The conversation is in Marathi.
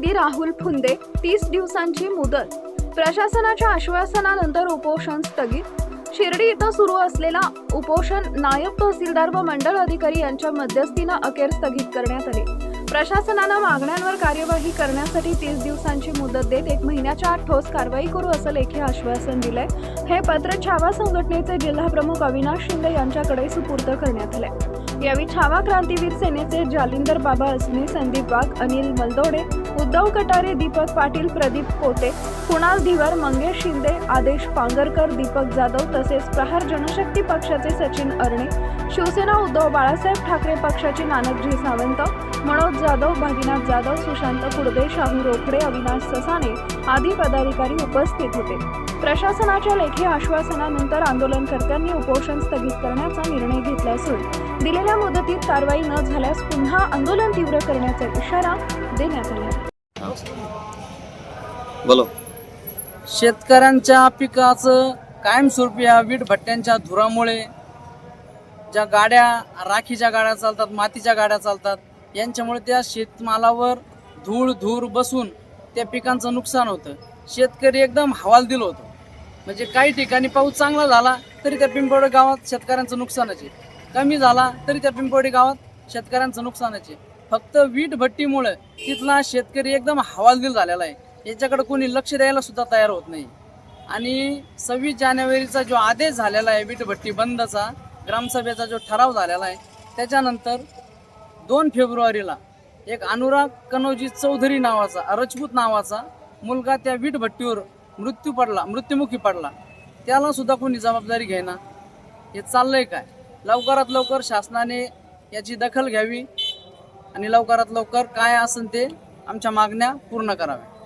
आमदारकी राहुल फुंदे 30 दिवसांची मुदत. प्रशासनाच्या आश्वासनानंतर उपोषण स्थगित. शिर्डी इथं सुरू असलेला उपोषण नायब तहसीलदार व मंडळ अधिकारी यांच्या मध्यस्थीनं अखेर स्थगित करण्यात आले. प्रशासनानं मागण्यांवर कार्यवाही करण्यासाठी 30 दिवसांची मुदत देत 1 महिन्याच्या आत ठोस कारवाई करू असं लेखी आश्वासन दिलंय. हे पत्र छावा संघटनेचे जिल्हा प्रमुख अविनाश शिंदे यांच्याकडे सुपूर्द करण्यात आलंय. यावेळी छावा क्रांतीवीर सेनेचे जालिंदर बाबा असणे, संदीप वाघ, अनिल मलदोडे, उद्धव कटारे, दीपक पाटील, प्रदीप पोते, कुणाल धिवर, मंगेश शिंदे, आदेश पांगरकर, दीपक जाधव तसेच प्रहार जनशक्ती पक्षाचे सचिन अरणे, शिवसेना उद्धव बाळासाहेब ठाकरे पक्षाचे नानकजी सावंत, मनोज जाधव, भागीनाथ जाधव, सुशांत कुडदे, शाहू रोकडे, अविनाश ससाने आदी पदाधिकारी उपस्थित होते. प्रशासनाच्या लेखी आश्वासनानंतर आंदोलनकर्त्यांनी उपोषण स्थगित करण्याचा निर्णय घेतला असून दिलेल्या मुदतीत कारवाई न झाल्यास पुन्हा आंदोलन तीव्र करण्याचा इशारा देण्यात आला. बोलो. शेतकऱ्यांच्या पिकाचं कायमस्वरूपी या वीट भट्ट्यांच्या धुरामुळे ज्या गाड्या, राखीच्या गाड्या चालतात, मातीच्या गाड्या चालतात, यांच्यामुळे त्या शेतमालावर धूळ बसून त्या पिकांचं नुकसान होतं. शेतकरी एकदम हवालदिल होतो. म्हणजे काही ठिकाणी पाऊस चांगला झाला तरी त्या पिंपवडे गावात शेतकऱ्यांचं नुकसानच आहे, कमी झाला तरी त्या पिंपवडे गावात शेतकऱ्यांचं नुकसानच आहे. फक्त वीट भट्टीमुळे तिथला शेतकरी एकदम हवालदिल झालेला आहे. याच्याकडे कोणी लक्ष द्यायला सुद्धा तयार होत नाही. आणि 26 जानेवारीचा जो आदेश झालेला आहे वीट भट्टी बंदचा, ग्रामसभेचा जो ठराव झालेला आहे, त्याच्यानंतर 2 फेब्रुवारीला एक अनुराग कनोजी चौधरी नावाचा, राजपूत नावाचा मुलगा त्या वीट भट्टीवर मृत्युमुखी पडला. त्याला सुद्धा कोणी जबाबदारी घेईना. हे चाललंय काय? लवकरात लवकर शासनाने याची दखल घ्यावी आणि लवकरात लवकर काय असेल ते आमच्या मागण्या पूर्ण कराव्या.